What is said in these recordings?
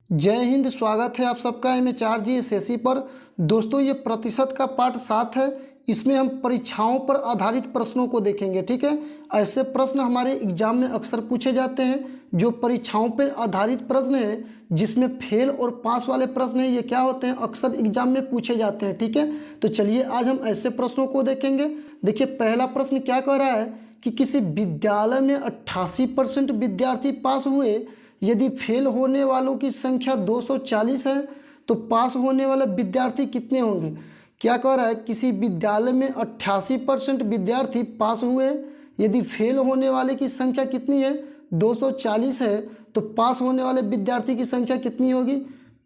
जय हिंद। स्वागत है आप सबका MHRG पर। दोस्तों ये प्रतिशत का पार्ट 7 है। इसमें हम परीक्षाओं पर आधारित प्रश्नों को देखेंगे। ठीक है, ऐसे प्रश्न हमारे एग्जाम में अक्सर पूछे जाते हैं जो परीक्षाओं पर आधारित प्रश्न हैं, जिसमें फेल और पास वाले प्रश्न हैं। ये क्या होते हैं, अक्सर एग्जाम में पूछे जाते हैं। ठीक है, तो चलिए आज हम ऐसे प्रश्नों को देखेंगे। देखिए पहला प्रश्न क्या कह रहा है कि किसी विद्यालय में 88% विद्यार्थी पास हुए। यदि फेल होने वालों की संख्या 240 है तो पास होने वाले विद्यार्थी कितने होंगे। क्या कह रहा है, किसी विद्यालय में 88% विद्यार्थी पास हुए। यदि फेल होने वाले की संख्या कितनी है, 240 है, तो पास होने वाले विद्यार्थी की संख्या कितनी होगी।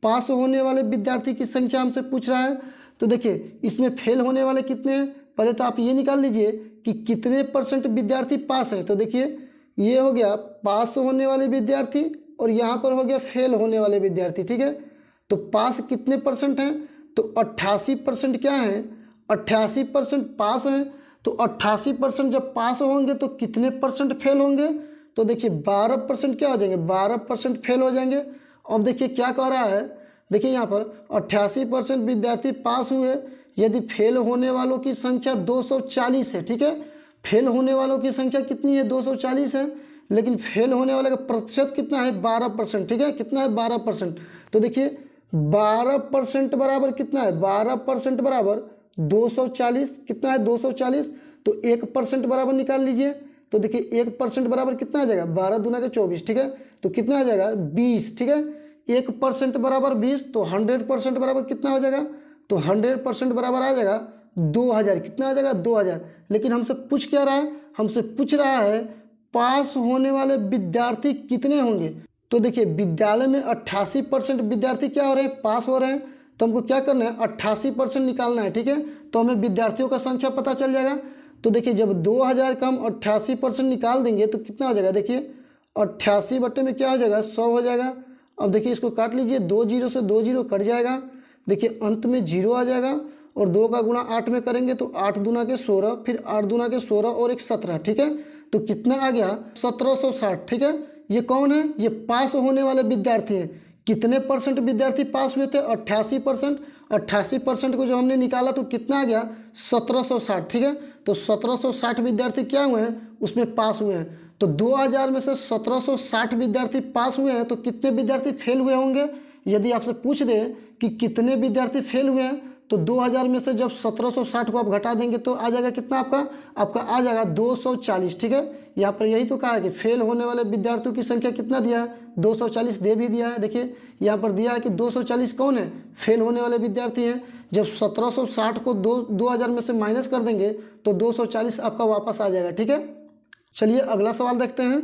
पास होने वाले विद्यार्थी की संख्या हमसे पूछ रहा है। तो देखिए इसमें फेल होने वाले कितने हैं, पहले तो आप ये निकाल लीजिए कि कितने परसेंट विद्यार्थी पास हैं। तो देखिए ये हो गया पास होने वाले विद्यार्थी और यहाँ पर हो गया फेल होने वाले विद्यार्थी। ठीक है, तो पास कितने परसेंट हैं, तो 88% क्या है, 88% पास हैं। तो 88% जब पास होंगे तो कितने परसेंट फेल होंगे, तो देखिए 12% क्या हो जाएंगे, 12% फेल हो जाएंगे। अब देखिए क्या कह रहा है, देखिए यहाँ पर 88% विद्यार्थी पास हुए। यदि फेल होने वालों की संख्या 240 है। ठीक है, फेल होने वालों की संख्या कितनी है, 240 है, लेकिन फेल होने वाले का प्रतिशत कितना है, 12%। ठीक है, कितना है, 12%। तो देखिए 12% बराबर कितना है, 12% बराबर 240, कितना है 240। तो 1% बराबर निकाल लीजिए। तो देखिए 1% बराबर कितना आ जाएगा, 12 दूना के 24। ठीक है, तो कितना आ जाएगा 20। ठीक है, 1% बराबर 20, तो 100% बराबर कितना हो जाएगा, तो 100% बराबर आ जाएगा 2000। कितना आ जाएगा, 2000। लेकिन हमसे पूछ क्या रहा है, हमसे पूछ रहा है पास होने वाले विद्यार्थी कितने होंगे। तो देखिए विद्यालय में 88% विद्यार्थी क्या हो रहे हैं, पास हो रहे हैं। तो हमको क्या करना है, 88% निकालना है। ठीक है, तो हमें विद्यार्थियों का संख्या पता चल जाएगा। तो देखिए जब 2000 का हम 88% निकाल देंगे तो कितना हो जाएगा, देखिए 88 बटे में क्या हो जाएगा, 100 हो जाएगा। अब देखिए इसको काट लीजिए, 2 जीरो से 2 जीरो कट जाएगा। देखिए अंत में 0 आ जाएगा और 2 का गुणा 8 में करेंगे तो 8 दूना के 16, फिर 8 दूना के 16 और एक 17। ठीक है, तो कितना आ गया, 1760। ठीक है, ये कौन है, ये पास होने वाले विद्यार्थी हैं। कितने परसेंट विद्यार्थी पास हुए थे, 88%। 88% को जो हमने निकाला तो कितना आ गया, 1760। ठीक है, तो 1760 विद्यार्थी क्या हुए हैं, उसमें पास हुए हैं। तो 2000 में से 1760 विद्यार्थी पास हुए हैं, तो कितने विद्यार्थी फेल हुए होंगे। यदि आपसे पूछ दे कि कितने विद्यार्थी फेल हुए हैं, तो 2000 में से जब 1760 को आप घटा देंगे तो आ जाएगा कितना, आपका आ जाएगा 240। ठीक है, यहाँ पर यही तो कहा है कि फेल होने वाले विद्यार्थियों की संख्या कितना दिया है, 240 दे भी दिया है। देखिए यहाँ पर दिया है कि 240 कौन है, फेल होने वाले विद्यार्थी हैं। जब 1760 को 2000 में से माइनस कर देंगे तो 240 आपका वापस आ जाएगा। ठीक है, चलिए अगला सवाल देखते हैं।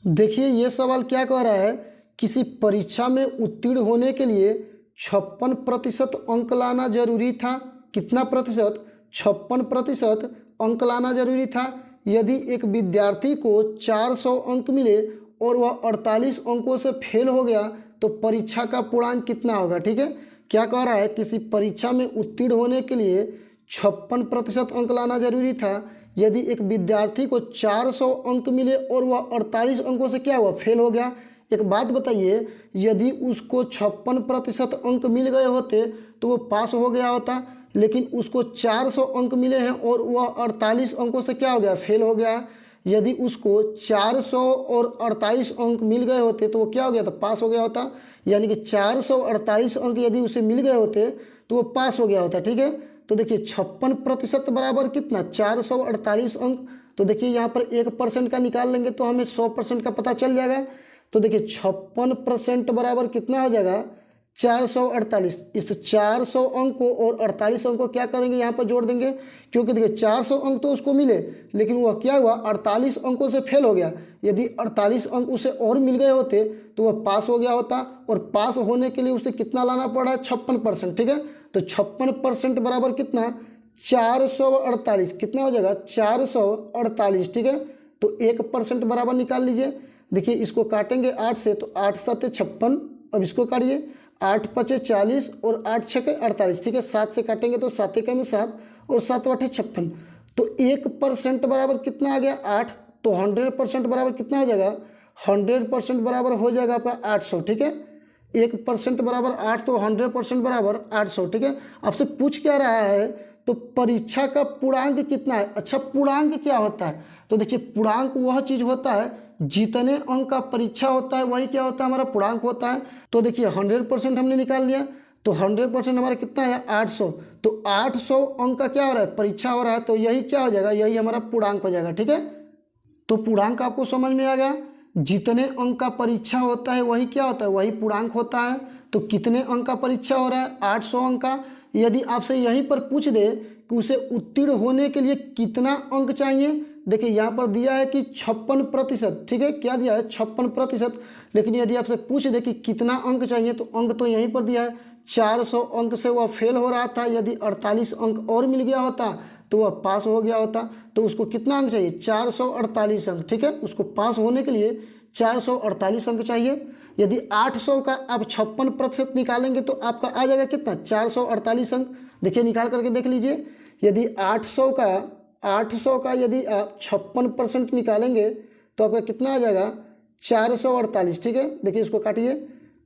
देखिए ये सवाल क्या कह रहा है, किसी परीक्षा में उत्तीर्ण होने के लिए 56% अंक लाना जरूरी था। कितना प्रतिशत, 56% अंक लाना जरूरी था। यदि एक विद्यार्थी को 400 अंक मिले और वह 48 अंकों से फेल हो गया तो परीक्षा का पूर्णांक कितना होगा। ठीक है, क्या कह रहा है, किसी परीक्षा में उत्तीर्ण होने के लिए 56% अंक लाना जरूरी था। यदि एक विद्यार्थी को 400 अंक मिले और वह 48 अंकों से क्या हुआ, फेल हो गया। एक बात बताइए, यदि उसको 56% अंक मिल गए होते तो वो पास हो गया होता, लेकिन उसको 400 अंक मिले हैं और वह 48 अंकों से क्या हो गया, फेल हो गया। यदि उसको 400 और 48 अंक मिल गए होते तो वो क्या हो गया था, पास हो गया होता। यानी कि 448 अंक यदि उसे मिल गए होते तो वो पास हो गया होता। ठीक है, तो देखिए 56% बराबर कितना, 448 अंक। तो देखिए यहाँ पर 1% का निकाल लेंगे तो हमें 100% का पता चल जाएगा। तो देखिए 56% बराबर कितना हो जाएगा, 448। इस 400 अंक को और 48 अंक को क्या करेंगे, यहाँ पर जोड़ देंगे, क्योंकि देखिए 400 अंक तो उसको मिले लेकिन वह क्या हुआ, 48 अंकों से फेल हो गया। यदि 48 अंक उसे और मिल गए होते तो वह पास हो गया होता, और पास होने के लिए उसे कितना लाना पड़ा है, 56%। ठीक है, तो 56% बराबर कितना, 448। कितना हो जाएगा, 448। ठीक है, तो 1% बराबर निकाल लीजिए। देखिए इसको काटेंगे 8 से तो 8 7 56। अब इसको काटिए, 8 5 40 और 8 6 48। ठीक है, 7 से काटेंगे तो 7 1 में 7 और 7 8 56। तो 1% बराबर कितना आ गया, 8। तो 100% बराबर कितना हो जाएगा, 100% बराबर हो जाएगा आपका 800। ठीक है, 1% बराबर 8, तो 100% बराबर 800। ठीक है, आपसे पूछ क्या रहा है, तो परीक्षा का पूर्णांक कितना है। अच्छा, पूर्णांक क्या होता है, तो देखिए पूर्णांक वह चीज़ होता है जितने अंक का परीक्षा होता है वही क्या होता है, हमारा पूर्णांक होता है। तो देखिए 100% हमने निकाल लिया, तो 100% हमारा कितना है 800, तो 800 अंक का क्या हो रहा है, परीक्षा हो रहा है, तो यही क्या हो जाएगा, यही हमारा पूर्णांक हो जाएगा। ठीक है, तो पूर्णांक आपको समझ में आ गया, जितने अंक का परीक्षा होता है वही क्या होता है, वही पूर्णांक होता है। तो कितने अंक का परीक्षा हो रहा है, 800 अंक का। यदि आपसे यहीं पर पूछ दे कि उसे उत्तीर्ण होने के लिए कितना अंक चाहिए, देखिए यहाँ पर दिया है कि 56%। ठीक है, क्या दिया है, 56%। लेकिन यदि आपसे पूछ दे कि कितना अंक चाहिए, तो अंक तो यहीं पर दिया है 400 अंक से वह फेल हो रहा था। यदि 48 अंक और मिल गया होता तो वह पास हो गया होता। तो उसको कितना अंक चाहिए, 448 अंक। ठीक है, उसको पास होने के लिए 448 अंक चाहिए। यदि 800 का आप 56% निकालेंगे तो आपका आ जाएगा कितना, 448 अंक। देखिए निकाल करके देख लीजिए, यदि 800 का यदि आप 56% निकालेंगे तो आपका कितना आ जाएगा, 448। ठीक है, देखिए इसको काटिए,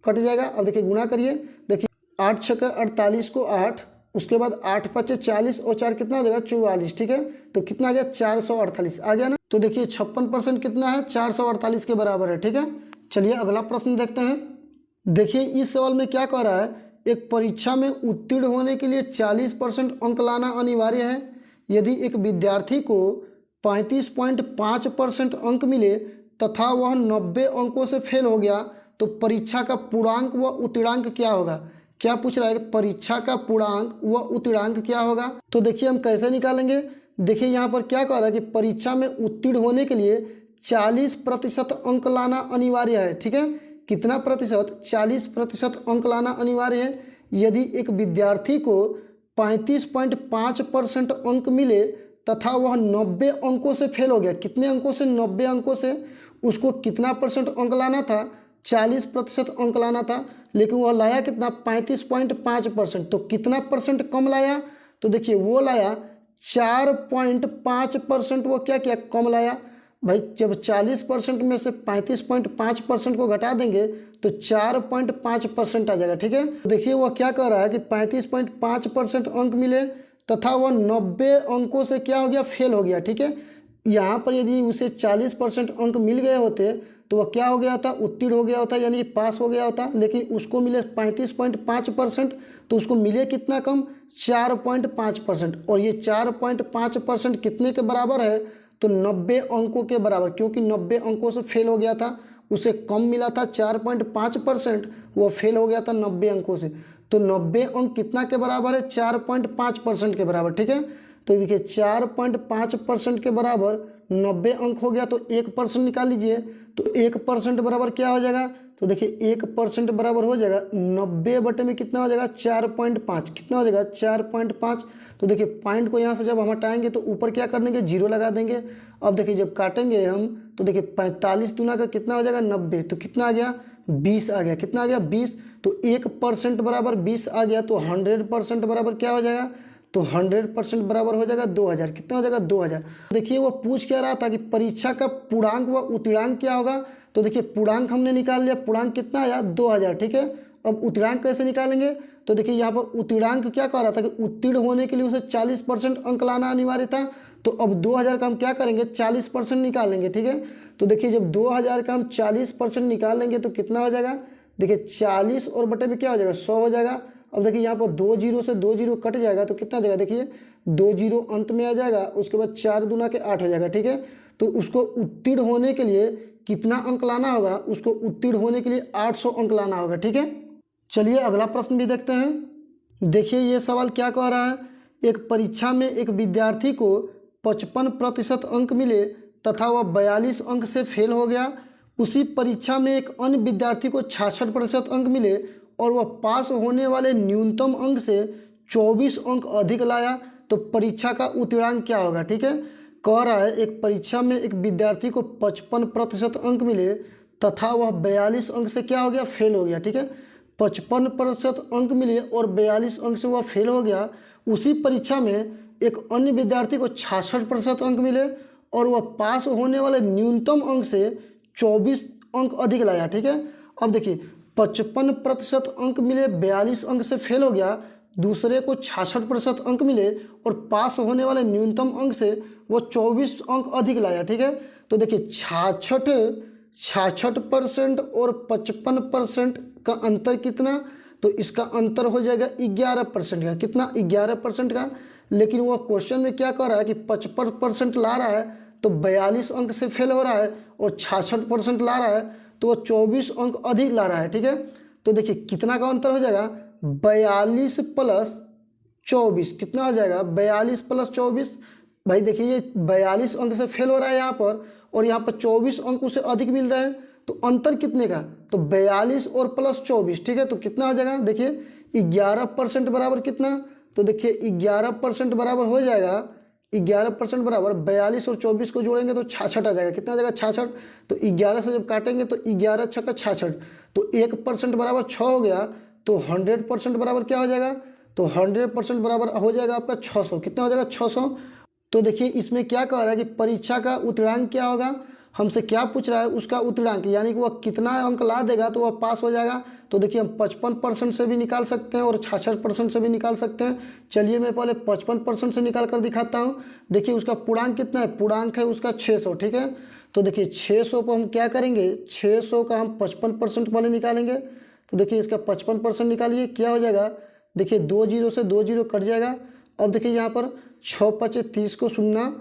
कट जाएगा। अब देखिए गुणा करिए, देखिए 8 छक्का 48 को 8, उसके बाद 8 पचे 40 और 4 कितना हो जाएगा 44। ठीक है, तो कितना आ गया 448 आ गया ना। तो देखिए 56% कितना है, 448 के बराबर है। ठीक है, चलिए अगला प्रश्न देखते हैं। देखिए इस सवाल में क्या कह रहा है, एक परीक्षा में उत्तीर्ण होने के लिए 40% अंक लाना अनिवार्य है। यदि एक विद्यार्थी को 35.5% अंक मिले तथा वह 90 अंकों से फेल हो गया, तो परीक्षा का पूर्णांक व उत्तीर्णांक क्या होगा। क्या पूछ रहा है कि परीक्षा का पूर्णांक व उत्तीर्णांक क्या होगा। तो देखिए हम कैसे निकालेंगे, देखिए यहाँ पर क्या कह रहा है कि परीक्षा में उत्तीर्ण होने के लिए 40% अंक लाना अनिवार्य है। ठीक है, कितना प्रतिशत, 40% अंक लाना अनिवार्य है। यदि एक विद्यार्थी को 35.5% अंक मिले तथा वह 90 अंकों से फेल हो गया, कितने अंकों से, 90 अंकों से, उसको कितना परसेंट अंक लाना था, 40% अंक लाना था, लेकिन वह लाया कितना, 35.5%। तो कितना परसेंट कम लाया, तो देखिए वो लाया 4.5%। वो क्या किया, कम लाया। भाई जब 40% में से 35.5% को घटा देंगे तो 4.5% आ जाएगा। ठीक है, देखिए वह क्या कह रहा है कि 35.5% अंक मिले तथा वह 90 अंकों से क्या हो गया, फेल हो गया। ठीक है, यहाँ पर यदि उसे 40% अंक मिल गए होते तो वह क्या हो गया होता, उत्तीर्ण हो गया होता, यानी कि पास हो गया होता। लेकिन उसको मिले 35.5%, तो उसको मिले कितना कम, 4.5%। और ये 4.5% कितने के बराबर है, तो 90 अंकों के बराबर, क्योंकि 90 अंकों से फेल हो गया था, उसे कम मिला था 4.5%, वो फेल हो गया था 90 अंकों से। तो 90 अंक कितना के बराबर है, 4.5% के बराबर। ठीक है, तो देखिए 4.5% के बराबर 90 अंक हो गया, तो 1% निकाल लीजिए। तो 1% बराबर क्या हो जाएगा, तो देखिए 1% बराबर हो जाएगा 90 बटे में कितना हो जाएगा, 4.5। कितना हो जाएगा, 4.5। तो देखिए पॉइंट को यहाँ से जब हम हटाएंगे तो ऊपर क्या कर देंगे, जीरो लगा देंगे। अब देखिए जब काटेंगे हम तो देखिए 45 दूना का कितना हो जाएगा, 90। तो कितना आ गया, 20 आ गया। कितना आ गया, 20। तो 1% बराबर 20 आ गया। तो 100% बराबर क्या हो जाएगा, तो 100% बराबर हो जाएगा 2000। कितना हो जाएगा, 2000। देखिए वो पूछ क्या रहा था कि परीक्षा का पूर्णांक व उत्तीर्णांक क्या होगा। तो देखिए पूर्णांक हमने निकाल लिया, पूर्णांक कितना आया, 2000। ठीक है, अब उत्तीर्णांक कैसे निकालेंगे, तो देखिए यहाँ पर उत्तीर्णांक क्या कह रहा था कि उत्तीर्ण होने के लिए उसे 40% अंक लाना अनिवार्य था। तो अब 2000 का हम क्या करेंगे, 40% निकालेंगे। ठीक है, तो देखिए जब 2000 का हम 40% निकालेंगे तो कितना हो जाएगा, देखिए 40 और बटे में क्या हो जाएगा, 100 हो जाएगा। अब देखिए यहाँ पर 2 जीरो से 2 जीरो कट जाएगा तो कितना जाएगा, देखिए 2 जीरो अंत में आ जाएगा। उसके बाद 4 दूना के 8 हो जाएगा। ठीक है, तो उसको उत्तीर्ण होने के लिए कितना अंक लाना होगा, उसको उत्तीर्ण होने के लिए 800 अंक लाना होगा। ठीक है, चलिए अगला प्रश्न भी देखते हैं। देखिए ये सवाल क्या कह रहा है, एक परीक्षा में एक विद्यार्थी को 55% अंक मिले तथा वह 42 अंक से फेल हो गया। उसी परीक्षा में एक अन्य विद्यार्थी को 66% अंक मिले और वह पास होने वाले न्यूनतम अंक से 24 अंक अधिक लाया, तो परीक्षा का उत्तीर्णांक क्या होगा। ठीक है, कह रहा है एक परीक्षा में एक विद्यार्थी को 55% अंक मिले तथा वह 42 अंक से क्या हो गया, फेल हो गया। ठीक है, 55% अंक मिले और 42 अंक से वह फेल हो गया। उसी परीक्षा में एक अन्य विद्यार्थी को 66% अंक मिले और वह पास होने वाले न्यूनतम अंक से 24 अंक अधिक लाया। ठीक है, अब देखिए 55% अंक मिले, 42 अंक से फेल हो गया, दूसरे को 66% अंक मिले और पास होने वाले न्यूनतम अंक से वो 24 अंक अधिक लाया। ठीक है, तो देखिए 66% और 55% का अंतर कितना, तो इसका अंतर हो जाएगा 11% का। कितना, 11% का। लेकिन वो क्वेश्चन में क्या कह रहा है कि 55% ला रहा है तो 42 अंक से फेल हो रहा है, और 66% ला रहा है तो वो 24 अंक अधिक ला रहा है। ठीक है, तो देखिए कितना का अंतर हो जाएगा, 42 प्लस 24 कितना हो जाएगा, 42 प्लस 24। भाई देखिए ये 42 अंक से फेल हो रहा है यहाँ पर, और यहाँ पर 24 अंक उसे अधिक मिल रहे हैं, तो अंतर कितने का, तो 42 और प्लस 24। ठीक है, तो कितना हो जाएगा, देखिए 11% बराबर कितना, तो देखिए 11% बराबर हो जाएगा, 11% बराबर 42 और 24 को जोड़ेंगे तो 66 आ जाएगा। कितना आ जाएगा, 66। तो 11 से जब काटेंगे तो 11 छक्का 66, तो 1% बराबर 6 हो गया, तो 100% बराबर क्या हो जाएगा, तो 100% बराबर हो जाएगा आपका 600। कितना हो जाएगा, 600। तो देखिए इसमें क्या कह रहा है कि परीक्षा का उत्तरांक क्या होगा, हमसे क्या पूछ रहा है, उसका उत्तरांक, यानी कि वह कितना अंक ला देगा तो वह पास हो जाएगा। तो देखिए हम 55% से भी निकाल सकते हैं और 66% से भी निकाल सकते हैं। चलिए मैं पहले 55% से निकाल कर दिखाता हूँ। देखिए उसका पूर्णांक कितना है, पूर्णांक है उसका 600। ठीक है, तो देखिए 600 को हम क्या करेंगे, 600 का हम 55% पहले निकालेंगे। तो देखिए इसका 55% निकालिए, क्या हो जाएगा, देखिए 2 जीरो से 2 जीरो कट जाएगा। अब देखिए यहाँ पर 6 पचे 30 को सुनना,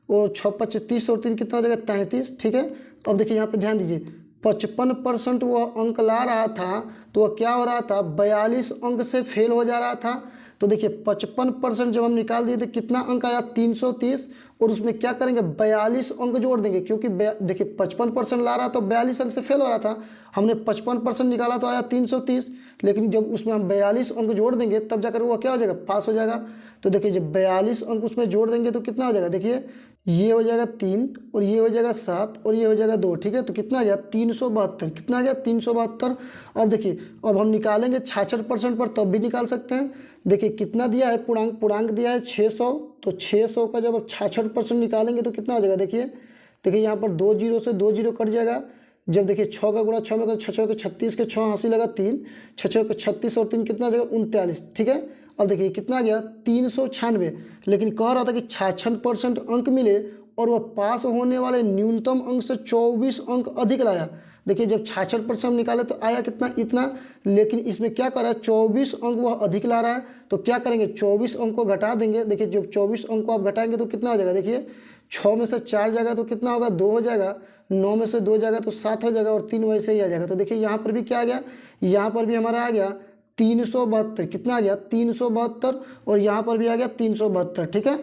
और 6 पचे 30 और 3 कितना हो जाएगा, 33। ठीक है, अब देखिए यहाँ पे ध्यान दीजिए, 55% वह अंक ला रहा था तो वह क्या हो रहा था, 42 अंक से फेल हो जा रहा था। तो देखिए 55% जब हम निकाल दिए तो कितना अंक आया, 330, और उसमें क्या करेंगे, 42 अंक जोड़ देंगे, क्योंकि देखिए 55% ला रहा तो 42 अंक से फेल हो रहा था, हमने 55% निकाला तो आया 330, लेकिन जब उसमें हम 42 अंक जोड़ देंगे तब जाकर वो क्या हो जाएगा, पास हो जाएगा। तो देखिए जब 42 अंक उसमें जोड़ देंगे तो कितना हो जाएगा, देखिए ये हो जाएगा 3 और ये हो जाएगा 7 और ये हो जाएगा 2। ठीक है, तो कितना आ गया, 372। कितना आ गया, 372। अब देखिए अब हम निकालेंगे 66% पर, तब भी निकाल सकते हैं। देखिए कितना दिया है, पूर्णांक, पूर्णांक दिया है 600, तो 600 का जब 66% निकालेंगे तो कितना हो जाएगा, देखिए यहाँ पर 2 जीरो से 2 जीरो कट जाएगा। जब देखिए 6 का गुणा 6 में कर, 6 के 36 के 6 हंसी लगा 3, 6 के 36 और 3 कितना आ जाएगा, 39। ठीक है, अब देखिए कितना आ गया, 396। लेकिन कह रहा था कि 66% अंक मिले और वह पास होने वाले न्यूनतम अंक से 24 अंक अधिक लाया। देखिए जब 66% हम निकाले तो आया कितना, इतना, लेकिन इसमें क्या कर रहा है, 24 अंक वह अधिक ला रहा है। तो क्या करेंगे, 24 अंक को घटा देंगे। देखिए जब 24 अंक को आप घटाएंगे तो कितना हो जाएगा, देखिए 6 में से 4 जाएगा तो कितना होगा, 2 हो जाएगा, 9 में से 2 जाएगा तो 7 हो जाएगा, और 3 वैसे ही आ जाएगा। तो देखिए यहाँ पर भी क्या आ गया, यहाँ पर भी हमारा आ गया 372। कितना आ गया, 372, और यहाँ पर भी आ गया 372। ठीक है,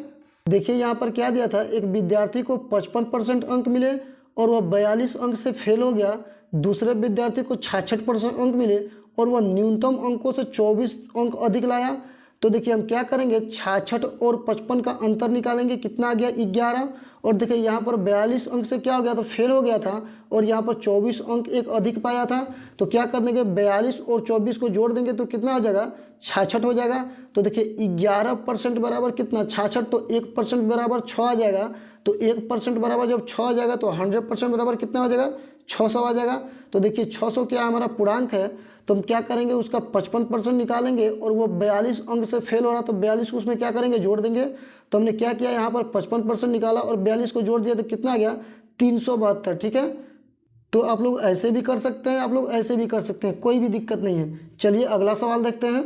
देखिए यहाँ पर क्या दिया था, एक विद्यार्थी को 55% अंक मिले और वह 42 अंक से फेल हो गया, दूसरे विद्यार्थी को 66% अंक मिले और वह न्यूनतम अंकों से 24 अंक अधिक लाया। तो देखिए हम क्या करेंगे, 66 और 55 का अंतर निकालेंगे, कितना आ गया, 11। और देखिए यहाँ पर 42 अंक से क्या हो गया था, फेल हो गया था, और यहाँ पर 24 अंक एक अधिक पाया था। तो क्या कर देंगे, 42 और 24 को जोड़ देंगे तो कितना हो जाएगा, 66 हो जाएगा। तो देखिए 11% बराबर कितना, 66, तो 1% बराबर 6 आ जाएगा। तो 1% बराबर जब 6 आ जाएगा तो 100% बराबर कितना हो जाएगा, 600 आ जाएगा। तो देखिए 600 क्या हमारा पूर्णांक है, तो हम क्या करेंगे, उसका 55% निकालेंगे, और वो 42 अंक से फेल हो रहा तो 42 को उसमें क्या करेंगे, जोड़ देंगे। तो हमने क्या किया, यहाँ पर 55% निकाला और 42 को जोड़ दिया तो कितना आ गया, 372। ठीक है, तो आप लोग ऐसे भी कर सकते हैं, आप लोग ऐसे भी कर सकते हैं, कोई भी दिक्कत नहीं है। चलिए अगला सवाल देखते हैं।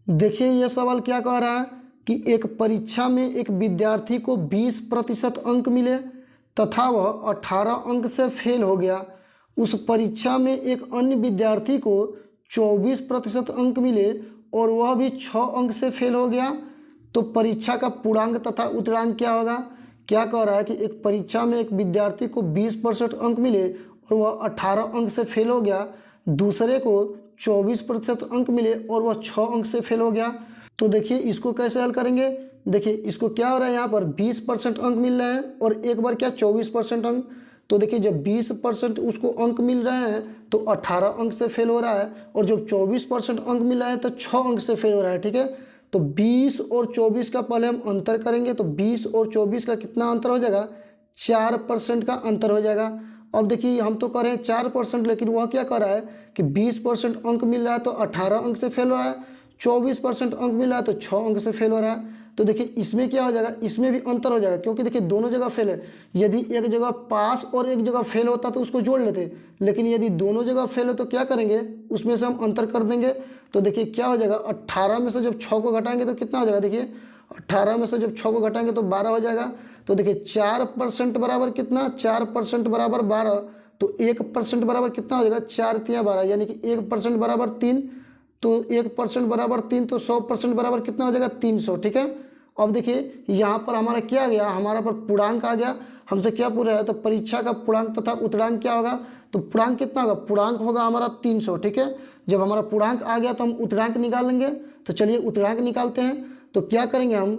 देखिए ये सवाल क्या कह रहा है कि एक परीक्षा में एक विद्यार्थी को 20% अंक मिले तथा वह 18 अंक से फेल हो गया। उस परीक्षा में एक अन्य विद्यार्थी को 24% अंक मिले और वह भी 6 अंक से फेल हो गया। तो परीक्षा का पूर्णांक तथा उत्तरांक क्या होगा। क्या कह रहा है कि एक परीक्षा में एक विद्यार्थी को 20% अंक मिले और वह 18 अंक से फेल हो गया, दूसरे को 24% अंक मिले और वह 6 अंक से फेल हो गया। तो देखिए इसको कैसे हल करेंगे। देखिए इसको क्या हो रहा है, यहाँ पर 20% अंक मिल रहे हैं और एक बार क्या 24% अंक। तो देखिए जब 20% उसको अंक मिल रहे हैं तो 18 अंक से फेल हो रहा है, और जब 24% अंक मिल रहा है तो 6 अंक से फेल हो रहा है। ठीक है, तो 20 और 24 का पहले हम अंतर करेंगे। तो 20 और 24 का कितना अंतर हो जाएगा, 4% का अंतर हो जाएगा। अब देखिए हम तो कर रहे हैं 4%, लेकिन वह क्या कर रहा है कि 20% अंक मिल रहा है तो 18 अंक से फेल हो रहा है, 24% अंक मिल रहा है तो 6 अंक से फेल हो रहा है। तो देखिए इसमें क्या हो जाएगा, इसमें भी अंतर हो जाएगा, क्योंकि देखिए दोनों जगह फेल है। यदि एक जगह पास और एक जगह फेल होता तो उसको जोड़ लेते, लेकिन यदि दोनों जगह फेल है तो क्या करेंगे, उसमें से हम अंतर कर देंगे। तो देखिए क्या हो जाएगा, 18 में से जब 6 को घटाएंगे तो कितना हो जाएगा, देखिए 18 में से जब 6 को घटाएंगे तो 12 हो जाएगा। तो देखिए 4% बराबर कितना, 4% बराबर 12, तो 1% बराबर कितना हो जाएगा, 4 तिया 12, यानी कि 1% बराबर 3, तो 1% बराबर 3, तो 100% बराबर कितना हो जाएगा, 300। ठीक है, अब देखिए यहाँ पर हमारा क्या आ गया, हमारा पर पूर्णांक आ गया। हमसे क्या पूछ रहा है, तो परीक्षा का पूर्णांक तथा उत्तरांक क्या होगा, तो पूर्णांक कितना होगा, पूर्णांक होगा हमारा 300। ठीक है, जब हमारा पूर्णांक आ गया तो हम उत्तरांक निकाल लेंगे। तो चलिए उत्तरांक निकालते हैं। तो क्या करेंगे हम,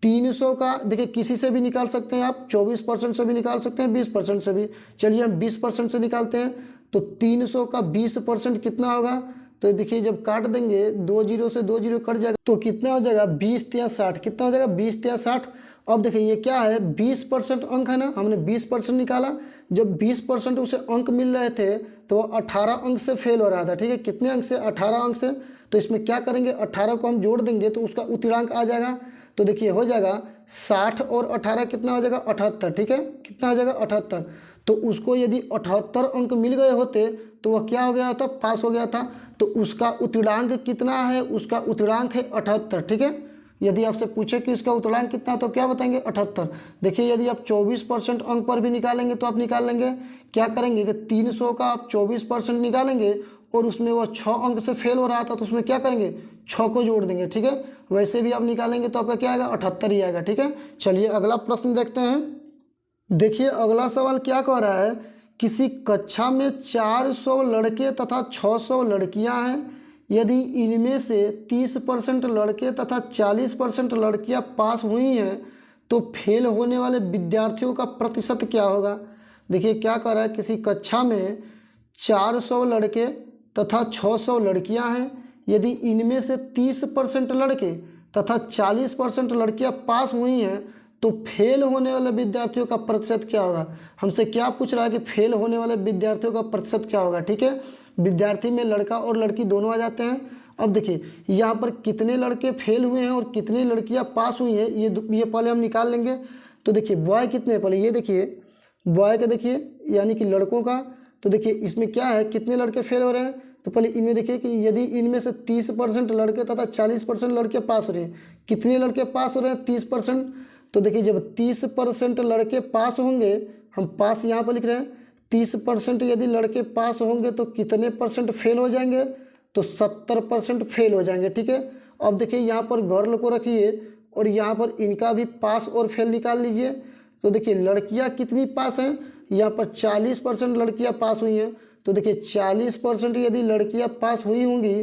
300 का देखिए किसी से भी निकाल सकते हैं आप, 24% से भी निकाल सकते हैं, 20% से भी। चलिए हम 20% से निकालते हैं। तो 300 का 20% कितना होगा, तो देखिए जब काट देंगे 2 जीरो से 2 जीरो कट जाएगा तो कितना हो जाएगा, 20 या 60, कितना हो जाएगा, 20 या 60। अब देखिए ये क्या है, 20% अंक है ना, हमने 20% निकाला। जब 20% उसे अंक मिल रहे थे तो वो 18 अंक से फेल हो रहा था। ठीक है, कितने अंक से, 18 अंक से। तो इसमें क्या करेंगे, 18 को हम जोड़ देंगे तो उसका उत्तीर्णांक आ जाएगा। तो देखिए हो जाएगा 60 और 18 कितना हो जाएगा, 78। ठीक है, कितना हो जाएगा, 78। तो उसको यदि 78 अंक मिल गए होते तो वह क्या हो गया होता, पास हो गया था। तो उसका उत्तीर्णांक कितना है, उसका उत्तीर्णांक है 78। ठीक है, यदि आपसे पूछे कि उसका उत्तीर्णांक कितना तो क्या बताएंगे, 78। देखिए यदि आप 24% अंक पर भी निकालेंगे तो आप निकाल लेंगे। क्या करेंगे कि 300 का आप 24% निकालेंगे और उसमें वह 6 अंक से फेल हो रहा था तो उसमें क्या करेंगे, 6 को जोड़ देंगे। ठीक है, वैसे भी आप निकालेंगे तो आपका क्या आएगा, 78 ही आएगा। ठीक है, चलिए अगला प्रश्न देखते हैं। देखिए अगला सवाल क्या कह रहा है, किसी कक्षा में 400 लड़के तथा 600 लड़कियां हैं। यदि इनमें से 30% लड़के तथा 40% लड़कियां पास हुई हैं तो फेल होने वाले विद्यार्थियों का प्रतिशत क्या होगा। देखिए क्या कह रहा है, किसी कक्षा में 400 लड़के तथा 600 लड़कियां हैं। यदि इनमें से 30% लड़के तथा 40% लड़कियां पास हुई हैं तो फेल होने वाले विद्यार्थियों का प्रतिशत क्या होगा। हमसे क्या पूछ रहा है कि फेल होने वाले विद्यार्थियों का प्रतिशत क्या होगा। ठीक है, विद्यार्थी में लड़का और लड़की दोनों आ जाते हैं। अब देखिए यहाँ पर कितने लड़के फेल हुए हैं और कितनी लड़कियां पास हुई हैं, ये पहले हम निकाल लेंगे। तो देखिए बॉय कितने हैं, पहले ये देखिए बॉय का देखिए, यानी कि लड़कों का। तो देखिए इसमें क्या है, कितने लड़के फेल हो रहे हैं, तो पहले इनमें देखिए कि यदि इनमें से 30% लड़के तथा 40% लड़के पास हो रहे हैं, कितने लड़के पास हो रहे हैं, 30%। तो देखिए जब 30% लड़के पास होंगे, हम पास यहाँ पर लिख रहे हैं, 30% यदि लड़के पास होंगे तो कितने परसेंट फेल हो जाएंगे, तो 70% फेल हो जाएंगे। ठीक है, अब देखिए यहाँ पर गर्ल को रखिए और यहाँ पर इनका भी पास और फेल निकाल लीजिए। तो देखिए लड़कियाँ कितनी पास हैं, यहाँ पर 40% लड़कियाँ पास हुई हैं। तो देखिए 40% यदि लड़कियाँ पास हुई होंगी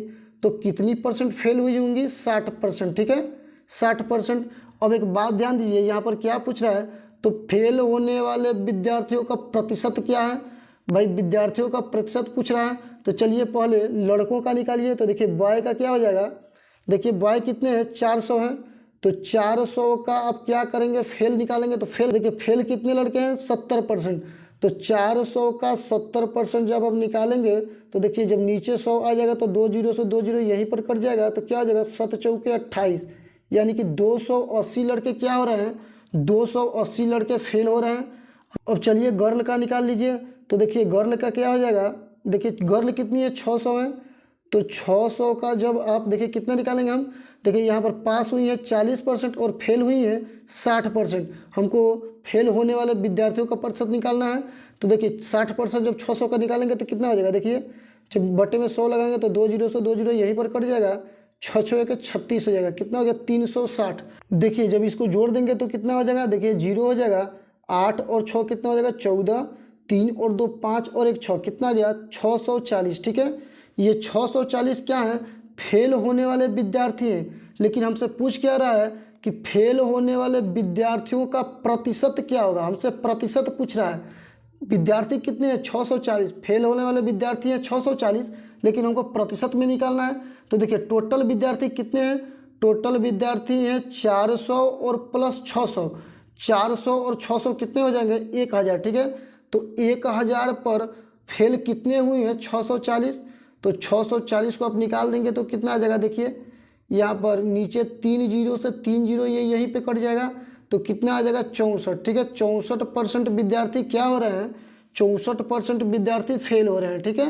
तो कितनी परसेंट फेल हुई होंगी, 60%। ठीक है, 60%। अब एक बात ध्यान दीजिए, यहाँ पर क्या पूछ रहा है, तो फेल होने वाले विद्यार्थियों का प्रतिशत क्या है। भाई विद्यार्थियों का प्रतिशत पूछ रहा है, तो चलिए पहले लड़कों का निकालिए। तो देखिए बॉय का क्या हो जाएगा, देखिए बॉय कितने हैं, 400 हैं। तो 400 का आप क्या करेंगे, फेल निकालेंगे। तो फेल देखिए फेल कितने लड़के हैं, 70%। तो 400 का 70% जब आप निकालेंगे तो देखिए जब नीचे 100 आ जाएगा तो 2 जीरो से 2 जीरो यहीं पर कट जाएगा। तो क्या हो जाएगा, 7 चौके 28, यानी कि 280 लड़के क्या हो रहे हैं, 280 लड़के फेल हो रहे हैं। अब चलिए गर्ल का निकाल लीजिए। तो देखिए गर्ल का क्या हो जाएगा, देखिए गर्ल कितनी है, 600 है। तो 600 का जब आप देखिए कितना निकालेंगे हम, देखिए यहाँ पर पास हुई है 40% और फेल हुई है 60%। हमको फेल होने वाले विद्यार्थियों का प्रतिशत निकालना है। तो देखिए 60% जब 600 का निकालेंगे तो कितना हो जाएगा, देखिए जब बटे में 100 लगाएंगे तो 2 जीरो से 2 जीरो यहीं पर कट जाएगा, 6 छः के 36 हो जाएगा, कितना हो गया, 360। देखिए जब इसको जोड़ देंगे तो कितना हो जाएगा, देखिए 0 हो जाएगा, 8 और 6 कितना हो जाएगा, 14, 3 और 2 5 और 1 6, कितना गया, 640। ठीक है, ये 640 क्या है, फेल होने वाले विद्यार्थी हैं। लेकिन हमसे पूछ क्या रहा है कि फेल होने वाले विद्यार्थियों का प्रतिशत क्या होगा, हमसे प्रतिशत पूछ रहा है। विद्यार्थी कितने हैं, 640, फेल होने वाले विद्यार्थी हैं 640, लेकिन हमको प्रतिशत में निकालना है। तो देखिए टोटल विद्यार्थी कितने हैं, टोटल विद्यार्थी हैं 400 और प्लस 600, 400 और 600 कितने हो जाएंगे, 1000। ठीक है, तो 1000 पर फेल कितने हुए हैं? 640। तो 640 को आप निकाल देंगे तो कितना आ जाएगा? देखिए यहाँ पर नीचे 3 जीरो से 3 जीरो ये यहीं पे कट जाएगा, तो कितना आ जाएगा? 64। ठीक है, 64% विद्यार्थी क्या हो रहे हैं? 64% विद्यार्थी फेल हो रहे हैं। ठीक है,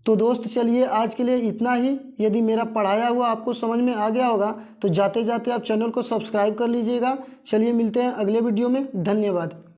तो दोस्त चलिए आज के लिए इतना ही। यदि मेरा पढ़ाया हुआ आपको समझ में आ गया होगा तो जाते जाते आप चैनल को सब्सक्राइब कर लीजिएगा। चलिए मिलते हैं अगले वीडियो में। धन्यवाद।